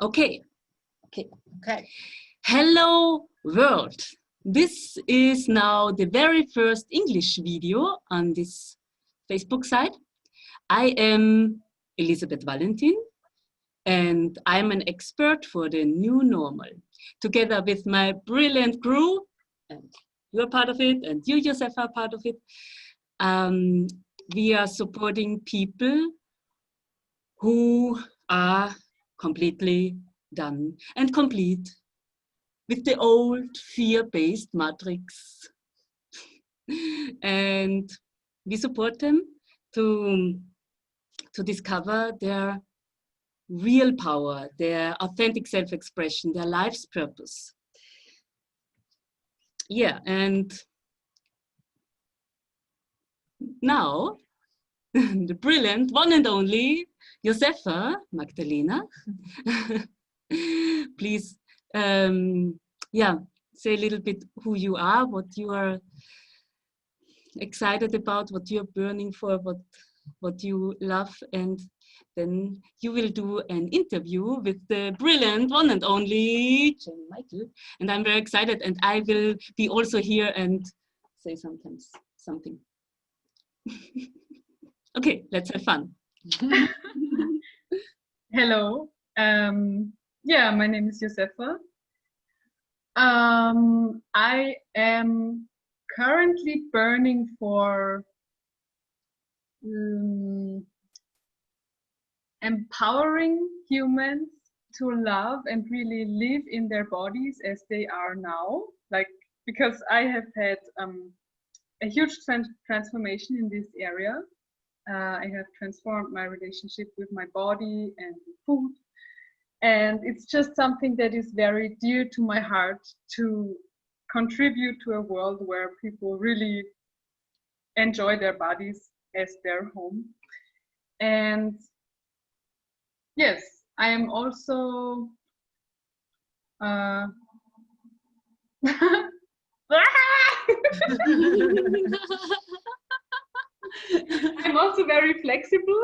Okay. Okay. Okay. Hello world. This is now the very first English video on this Facebook site. I am Elisabeth Valentin and I'm an expert for the new normal. Together with my brilliant crew, and you're part of it and you yourself are part of it, we are supporting people who are completely done and complete with the old fear-based matrix. And we support them to discover their real power, their authentic self-expression, their life's purpose. Yeah, and now the brilliant one and only Josefa Magdalena. Please, yeah, say a little bit who you are, what you are excited about, what you're burning for, what you love, and then you will do an interview with the brilliant one and only Janie Michael. And I'm very excited, and I will be also here and say sometimes something. Okay, let's have fun. Hello. Yeah, my name is Josefa. I am currently burning for empowering humans to love and really live in their bodies as they are now. Like, because I have had a huge transformation in this area. I have transformed my relationship with my body and food. And it's just something that is very dear to my heart, to contribute to a world where people really enjoy their bodies as their home. And yes, I am also I'm also very flexible.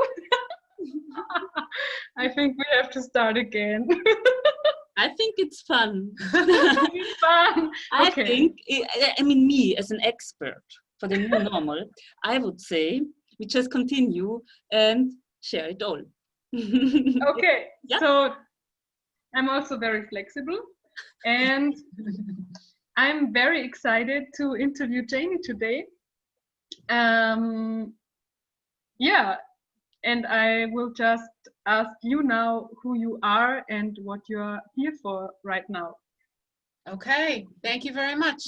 I think we have to start again. I think it's fun. It's fun. I think, I mean, me as an expert for the new normal, I would say we just continue and share it all. Okay, yeah. So I'm also very flexible, and I'm very excited to interview Janie today. Yeah, and I will just ask you now who you are and what you're here for right now. Okay, thank you very much.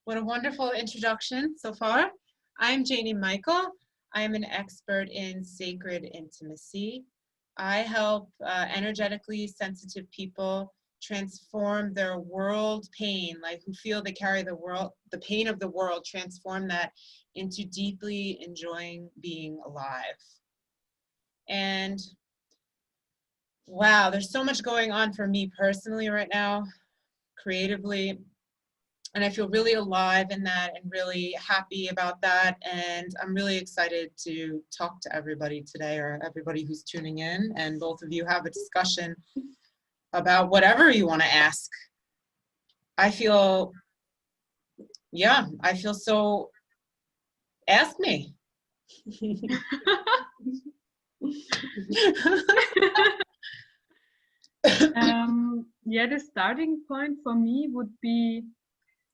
What a wonderful introduction so far. I'm Janie Michael. I am an expert in sacred intimacy. I help energetically sensitive people transform their world pain, like who feel they carry the pain of the world, transform that into deeply enjoying being alive. And wow, there's so much going on for me personally right now, creatively. And I feel really alive in that and really happy about that. And I'm really excited to talk to everybody today, or everybody who's tuning in, and both of you have a discussion about whatever you want to ask. I feel so, ask me. Yeah, the starting point for me would be,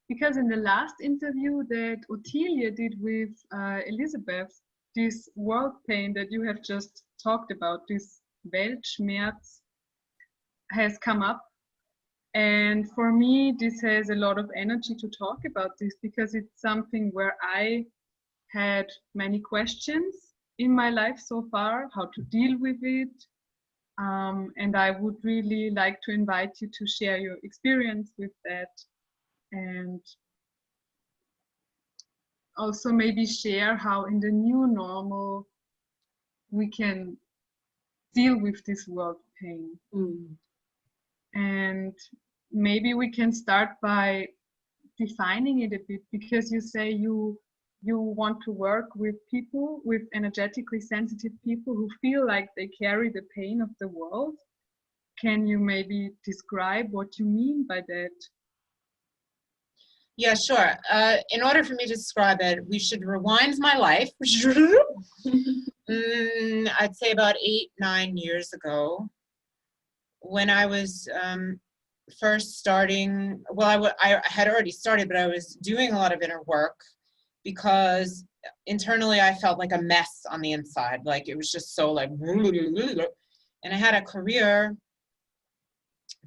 because in the last interview that Ottilia did with Elisabeth, this world pain that you have just talked about, this Weltschmerz, has come up. And for me, this has a lot of energy to talk about this, because it's something where I had many questions in my life so far, how to deal with it. And I would really like to invite you to share your experience with that, and also maybe share how in the new normal we can deal with this world pain. And maybe we can start by defining it a bit, because you say you want to work with people, with energetically sensitive people who feel like they carry the pain of the world. can you maybe describe what you mean by that? Yeah, sure. In order for me to describe it, we should rewind my life. I'd say about 8-9 years ago, when I was first starting. Well, I had already started, but I was doing a lot of inner work because internally I felt like a mess on the inside. Like it was just so like, and I had a career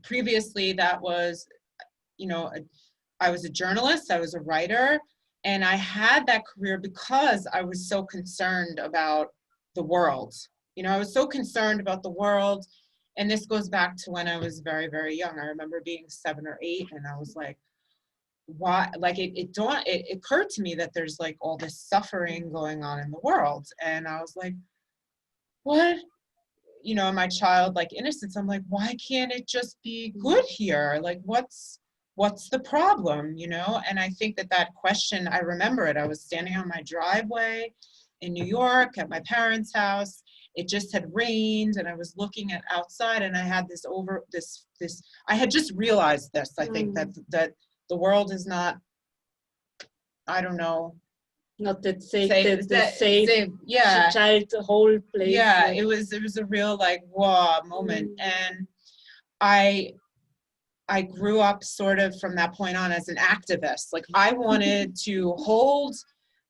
previously that was, you know, I was a journalist, I was a writer, and I had that career because I was so concerned about the world. You know, I was so concerned about the world. And this goes back to when I was very, very young. I remember being 7 or 8, and I was like, why? Like it occurred to me that there's like all this suffering going on in the world. And I was like, what? You know, in my childlike innocence, I'm like, why can't it just be good here? Like, what's the problem, you know? And I think that question, I remember it. I was standing on my driveway in New York at my parents' house. It just had rained, and I was looking at outside, and I had this I had just realized this. I think that the world is not, I don't know, not that safe, yeah, child whole place. Yeah, it was a real like wow moment. And I grew up sort of from that point on as an activist. Like I wanted to hold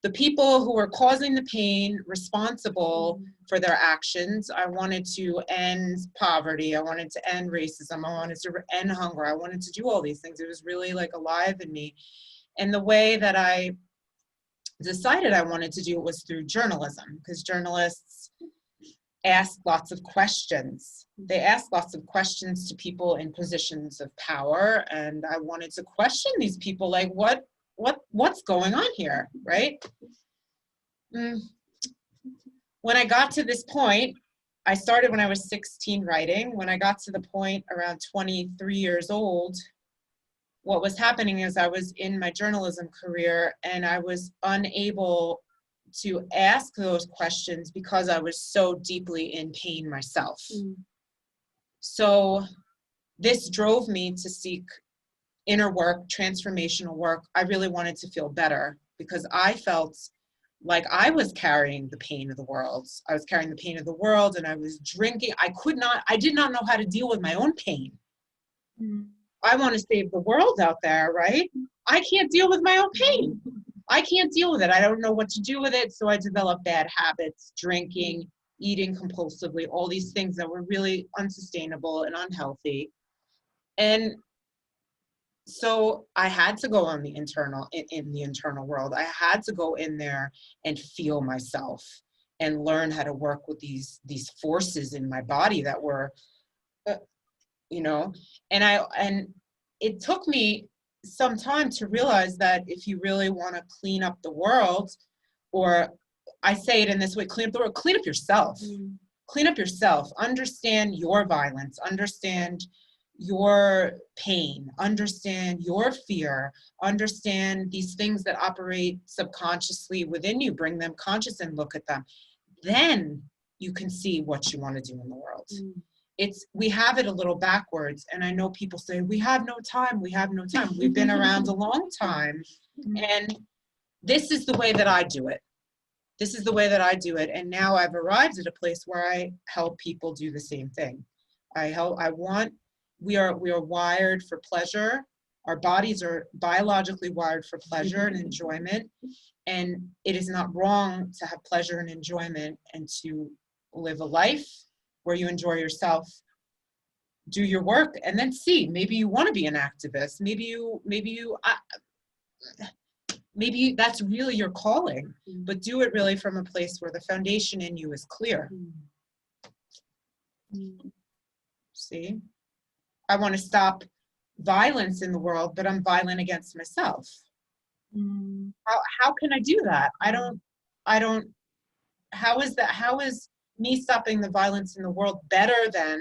the people who were causing the pain responsible for their actions. I wanted to end poverty. I wanted to end racism. I wanted to end hunger. I wanted to do all these things. It was really like alive in me. And the way that I decided I wanted to do it was through journalism, because journalists ask lots of questions. They ask lots of questions to people in positions of power, and I wanted to question these people, like what's going on here, right? When I got to this point, I started when I was 16 writing. When I got to the point around 23 years old, what was happening is I was in my journalism career and I was unable to ask those questions because I was so deeply in pain myself. So this drove me to seek inner work, transformational work. I really wanted to feel better because I felt like I was carrying the pain of the world. I was carrying the pain of the world, and I was drinking. I did not know how to deal with my own pain. I want to save the world out there, right? I can't deal with my own pain. I can't deal with it. I don't know what to do with it. So I developed bad habits, drinking, eating compulsively, all these things that were really unsustainable and unhealthy. And so I had to go on the internal, in the internal world. I had to go in there and feel myself and learn how to work with these forces in my body that were, you know, and it took me some time to realize that if you really want to clean up the world, or I say it in this way, clean up the world, clean up yourself. Clean up yourself. Understand your violence. Understand your pain. Understand your fear. Understand these things that operate subconsciously within you. Bring them conscious and look at them. Then you can see what you want to do in the world. We have it a little backwards. And I know people say, we have no time. We have no time. We've been around a long time. And this is the way that I do it. This is the way that I do it. And now I've arrived at a place where I help people do the same thing. We are wired for pleasure. Our bodies are biologically wired for pleasure and enjoyment. And it is not wrong to have pleasure and enjoyment and to live a life where you enjoy yourself. Do your work and then see, maybe you want to be an activist. Maybe that's really your calling, but do it really from a place where the foundation in you is clear. See, I want to stop violence in the world, but I'm violent against myself. How can I do that? How is me stopping the violence in the world better than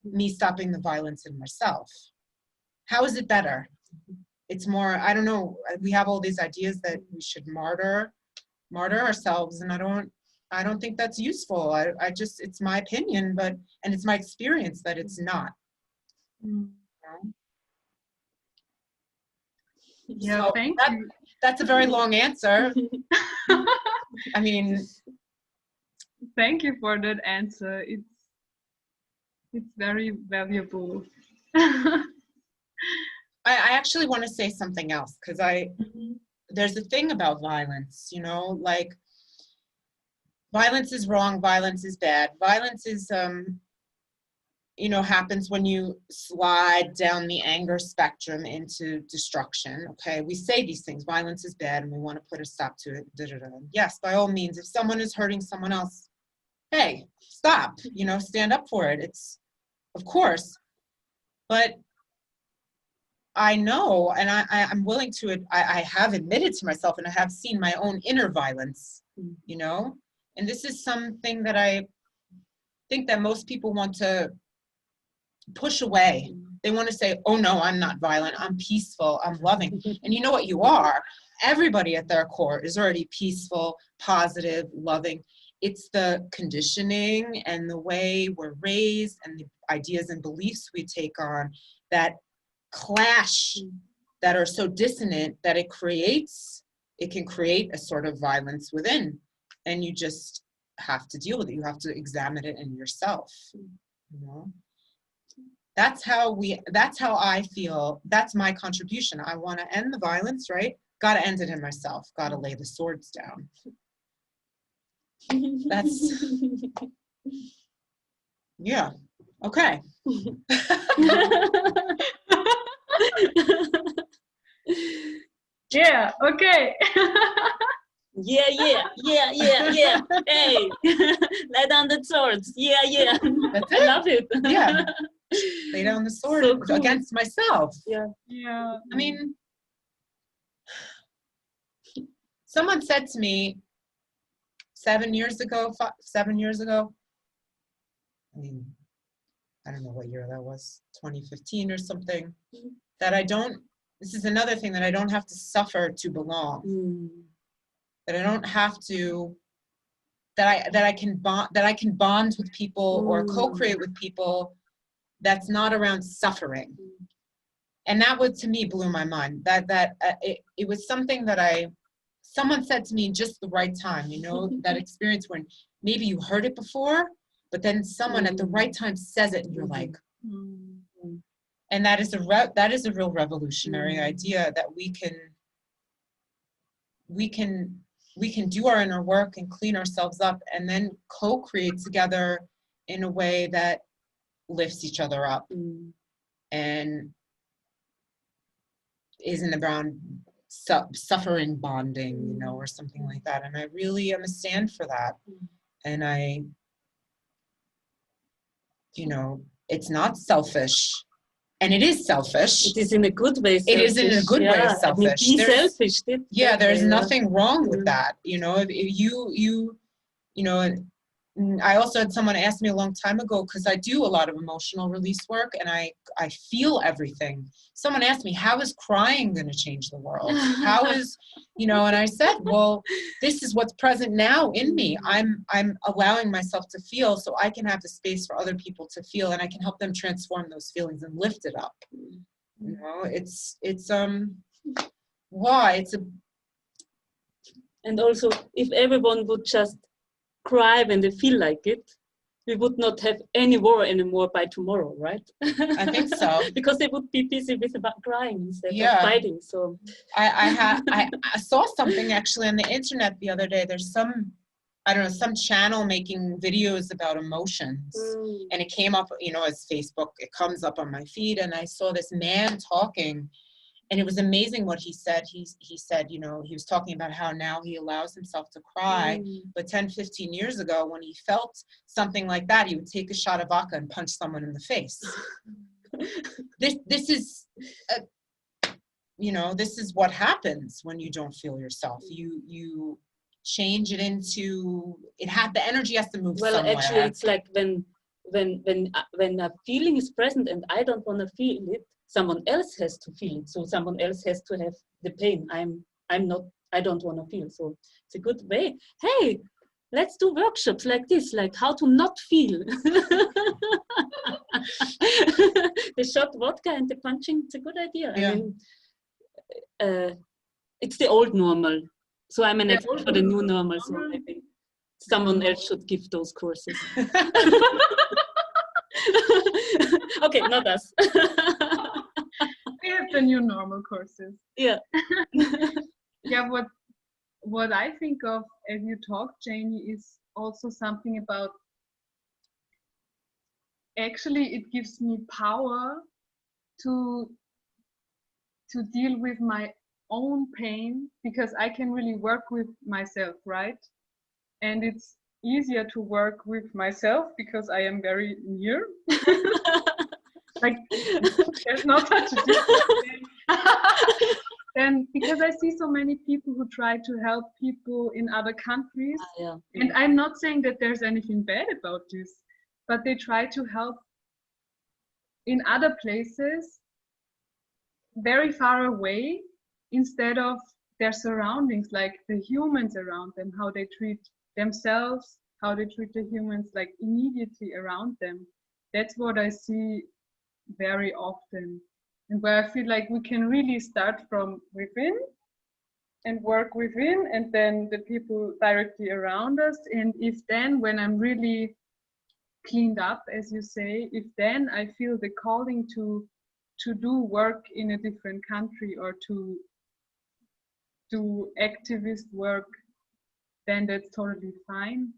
me stopping the violence in myself? How is it better? It's more, I don't know, we have all these ideas that we should martyr ourselves, and I don't think that's useful. I just, it's my opinion, and it's my experience that it's not. Mm. Yeah, So thank you. that's a very long answer. I mean, Thank you for that answer. It's very valuable. I actually want to say something else, because there's a thing about violence, you know, like violence is wrong, violence is bad. Violence is, you know, happens when you slide down the anger spectrum into destruction. Okay, we say these things, violence is bad and we want to put a stop to it. Da, da, da. Yes, by all means, if someone is hurting someone else, hey, stop, you know, stand up for it. It's, of course, but I know, and I'm willing to, I have admitted to myself, and I have seen my own inner violence, you know, and this is something that I think that most people want to push away. They want to say, oh no, I'm not violent, I'm peaceful, I'm loving. And you know what you are? Everybody at their core is already peaceful, positive, loving. It's the conditioning and the way we're raised and the ideas and beliefs we take on that clash, that are so dissonant that it can create a sort of violence within, and you just have to deal with it. You have to examine it in yourself, you know. That's how I feel. That's my contribution. I want to end the violence, right? Got to end it in myself. Got to lay the swords down. That's yeah. Okay. Yeah, okay. Yeah. Hey, lay down the swords. Yeah. That's I love it. Yeah. Lay down the sword So cool. against myself. Yeah. Yeah. I mean, someone said to me 7 years ago, I mean, I don't know what year that was, 2015 or something, that this is another thing, that I don't have to suffer to belong. That I don't have to, that I can bond with people or co-create with people that's not around suffering. And that would, to me, blew my mind. It was something that someone said to me in just the right time, you know, that experience when maybe you heard it before, but then someone at the right time says it and you're like, and that is a real revolutionary idea, that we can do our inner work and clean ourselves up and then co-create together in a way that lifts each other up and isn't around suffering bonding, you know, or something like that. And I really am a stand for that. And you know, it's not selfish. And it is selfish. It is in a good way selfish. It is in a good way selfish. I mean, be selfish. There's nothing wrong with that. You know, if you know, I also had someone ask me a long time ago, because I do a lot of emotional release work and I feel everything. Someone asked me, how is crying going to change the world? How is, you know, and I said, well, this is what's present now in me. I'm allowing myself to feel so I can have the space for other people to feel, and I can help them transform those feelings and lift it up. You know, and also, if everyone would just cry when they feel like it, we would not have any war anymore by tomorrow, right? I think so. Because they would be busy with about crying instead of fighting. So I saw something actually on the internet the other day. There's some channel making videos about emotions, and it came up, you know, as Facebook, it comes up on my feed, and I saw this man talking. And it was amazing what he said. He said, you know, he was talking about how now he allows himself to cry. But 10, 15 years ago, when he felt something like that, he would take a shot of vodka and punch someone in the face. This is, you know, this is what happens when you don't feel yourself. You change it into, the energy has to move somewhere. Well, actually, it's like when a feeling is present and I don't want to feel it, someone else has to feel it. So someone else has to have the pain. I don't want to feel. So it's a good way. Hey, let's do workshops like this, like how to not feel. The shot vodka and the punching, it's a good idea. Yeah. I mean, it's the old normal. So I'm an expert for the new normal, so maybe someone else should give those courses. Okay, not us. We have the new normal courses. Yeah. Yeah, what I think of as you talk, Janie, is also something about, actually it gives me power to deal with my own pain, because I can really work with myself, right? And it's easier to work with myself because I am very near. Like, there's not such a difference. And because I see so many people who try to help people in other countries, Yeah. and I'm not saying that there's anything bad about this, but they try to help in other places very far away, instead of their surroundings, like the humans around them, how they treat themselves, how they treat the humans like immediately around them. That's what I see very often, and where I feel like we can really start from within and work within, and then the people directly around us. And if then, when I'm really cleaned up, as you say, if then I feel the calling to do work in a different country, or to do activist work, then that's totally fine.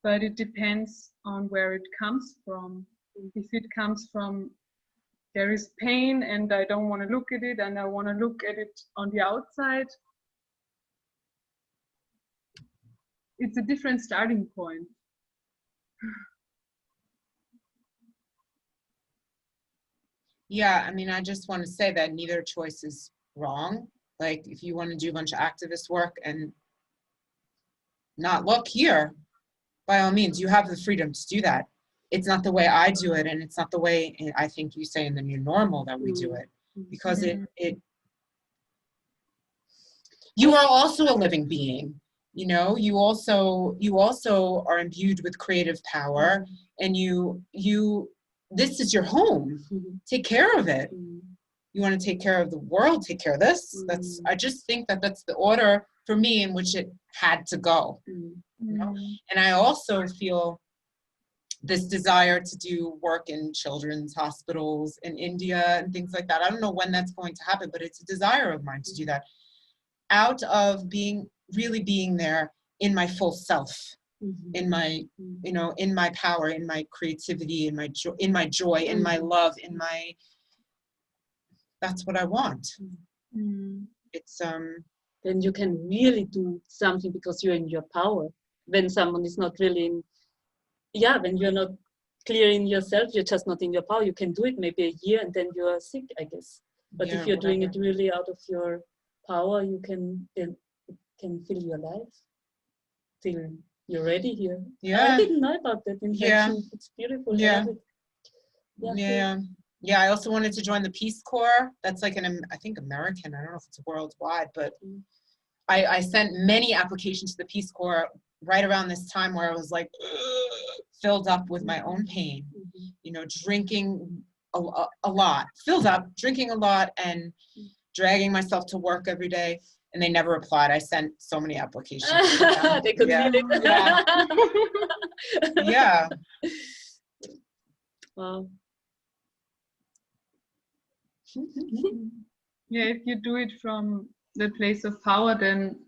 But it depends on where it comes from. If it comes from, there is pain and I don't want to look at it, and I want to look at it on the outside, it's a different starting point. Yeah, I mean, I just want to say that neither choice is wrong. Like, if you want to do a bunch of activist work and not look here, by all means, you have the freedom to do that. It's not the way I do it, and it's not the way I think you say in the new normal that we do it, because you are also a living being. You know, you also are imbued with creative power, and this is your home. Take care of it. You want to take care of the world, take care of this. I just think that that's the order for me in which it had to go. You know? And I also feel this desire to do work in children's hospitals in India and things like that. I don't know when that's going to happen, but it's a desire of mine to do that, out of really being there in my full self, in my, in my power, in my creativity, in my joy, in my love, that's what I want. It's then you can really do something because you're in your power. When someone is not really in, when you're not clear in yourself, you're just not in your power. You can do it maybe a year and then you're sick, I guess. But if you're doing it really out of your power, you can fill your life till you're ready here. I didn't know about that intention. It's beautiful. I also wanted to join the Peace Corps. That's like I think American, I don't know if it's worldwide, but I sent many applications to the Peace Corps right around this time, where I was like filled up with my own pain, drinking a lot, filled up, drinking a lot, and dragging myself to work every day. And they never replied. I sent so many applications. They could feel it. Yeah. Wow. Yeah, if you do it from the place of power, then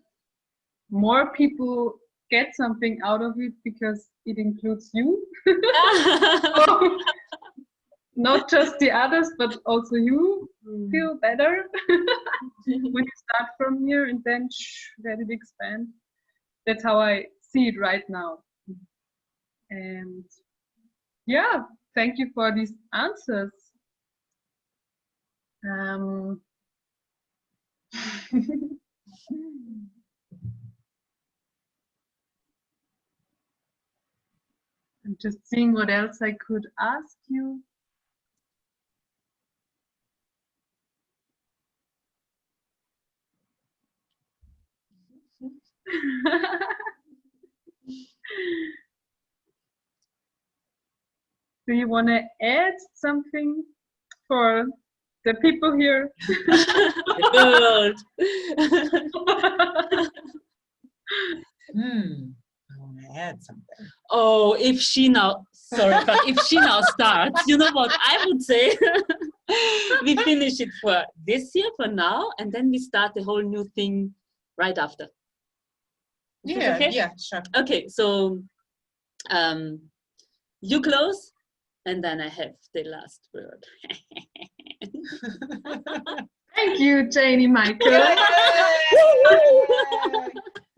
more people get something out of it, because it includes you. So, not just the others, but also you feel better when you start from here, and then let it expand. That's how I see it right now. And yeah, thank you for these answers. I'm just seeing what else I could ask you. Do you want to add something for the people here. The world. I want to add something. Oh, if she now, sorry, but if she now starts, you know what I would say? We finish it for this year, for now, and then we start the whole new thing right after. Is this okay? Yeah, sure. Okay, so you close, and then I have the last word. Thank you, Janie Michael. Yay!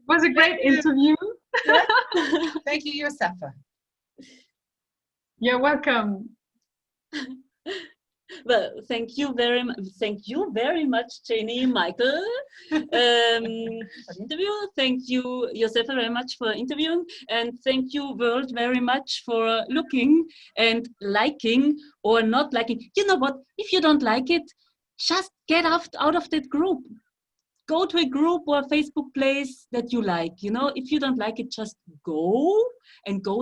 It was a great interview. Thank you, Josefa. You're welcome. Well, thank you very much. Thank you very much, Janie Michael, for the interview. Thank you, Josefa, very much for interviewing, and thank you, world, very much for looking and liking or not liking. You know what? If you don't like it, just get out of that group. Go to a group or a Facebook place that you like. You know, if you don't like it, just go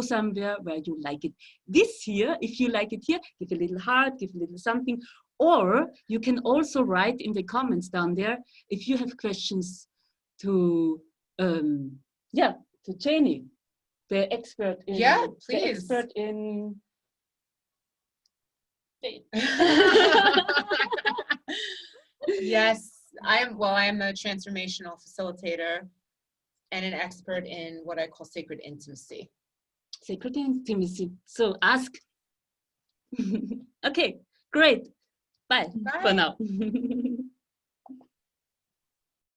somewhere where you like it. This here, if you like it here, give a little heart, give a little something. Or you can also write in the comments down there if you have questions to, to Janie, the expert in. Yeah, The please. expert in. Yes, I am a transformational facilitator and an expert in what I call sacred intimacy. Sacred intimacy. So ask. Okay, great. Bye. Bye. For now.